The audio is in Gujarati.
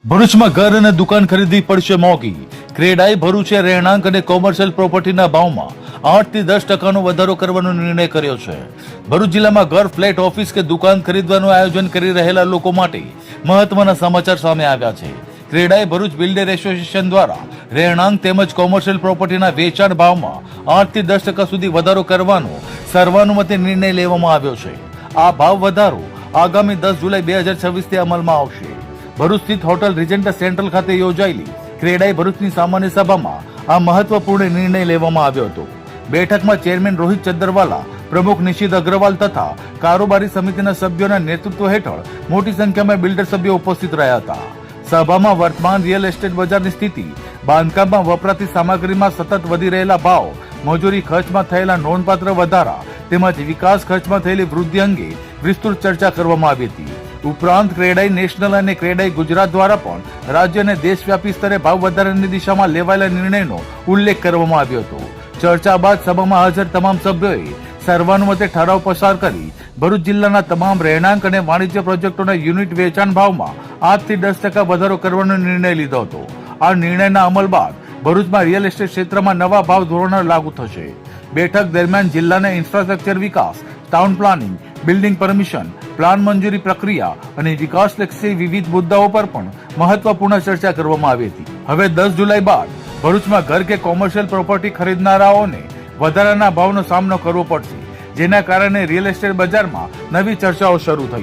ભરૂચમાં ઘર અને દુકાન ખરીદવી પડશે મોંઘી. ક્રેડાઈ ભરૂચે રહેણાંક અને કોમર્શિયલ પ્રોપર્ટીના ભાવમાં 8 થી 10% વધારો કરવાનો નિર્ણય કર્યો છે. ભરૂચ જિલ્લામાં ઘર, ફ્લેટ, ઓફિસ કે દુકાન ખરીદવાનું આયોજન કરી રહેલા લોકો માટે મહત્વના સમાચાર સામે આવ્યા છે. ક્રેડાઈ ભરૂચ બિલ્ડર એસોસિએશન દ્વારા રહેણાંક તેમજ કોમર્શિયલ પ્રોપર્ટીના વેચાણ ભાવમાં 8 થી 10% સુધી વધારો કરવાનો સર્વાનુમતે નિર્ણય લેવામાં આવ્યો છે. આ ભાવ વધારો આગામી 10 જુલાઈ 2026 થી અમલમાં આવશે. ભરૂચ સ્થિત હોટલ રિજન્ટા સેન્ટ્રલ ખાતે યોજાયેલી ક્રેડાઈ ભરૂચની સામાન્ય સભામાં આ મહત્વપૂર્ણ નિર્ણય લેવામાં આવ્યો હતો. બેઠકમાં ચેરમેન રોહિત ચંદ્રવાલા, પ્રમુખ નિશિત અગ્રવાલ તથા કારોબારી સમિતિના સભ્યોના નેતૃત્વ હેઠળ મોટી સંખ્યામાં બિલ્ડર સભ્યો ઉપસ્થિત રહ્યા હતા. સભામાં વર્તમાન રિયલ એસ્ટેટ બજારની સ્થિતિ, બાંધકામમાં વપરાતી સામગ્રીમાં સતત વધી રહેલા ભાવ, મજૂરી ખર્ચમાં થયેલા નોંધપાત્ર વધારા તેમજ વિકાસ ખર્ચમાં થયેલી વૃદ્ધિ અંગે વિસ્તૃત ચર્ચા કરવામાં આવી હતી. ઉપરાંત ક્રેડાઈ નેશનલ અને ક્રેડાઈ ગુજરાત દ્વારા પણ રાજ્ય અને દેશવ્યાપી સ્તરે ભાવ વધારાની દિશામાં લેવાયેલા નિર્ણયનો ઉલ્લેખ કરવામાં આવ્યો હતો. ચર્ચા બાદ સભામાં હાજર તમામ સભ્યોએ સર્વાનુમતે ઠરાવ પસાર કરી ભરૂચ જિલ્લાના તમામ રહેણાંક અને વાણિજ્ય પ્રોજેક્ટોના યુનિટ વેચાણ ભાવમાં 8 થી 10% વધારો કરવાનો નિર્ણય લીધો હતો. આ નિર્ણયના અમલ બાદ ભરૂચમાં રિયલ એસ્ટેટ ક્ષેત્રમાં નવા ભાવ ધોરણો લાગુ થશે. બેઠક દરમિયાન જિલ્લાના ઇન્ફ્રાસ્ટ્રક્ચર વિકાસ, town planning, building permission, plan મંજૂરી પ્રક્રિયા અને વિકાસલક્ષી વિવિધ મુદ્દાઓ પર પણ મહત્વપૂર્ણ ચર્ચા કરવામાં આવી હતી. હવે 10 જુલાઈ બાદ ભરૂચમાં ઘર કે કોમર્શિયલ પ્રોપર્ટી ખરીદનારાઓને વધારાના ભાવનો સામનો કરવો પડશે, જેના કારણે રિયલ એસ્ટેટ બજારમાં નવી ચર્ચાઓ શરૂ થઈ.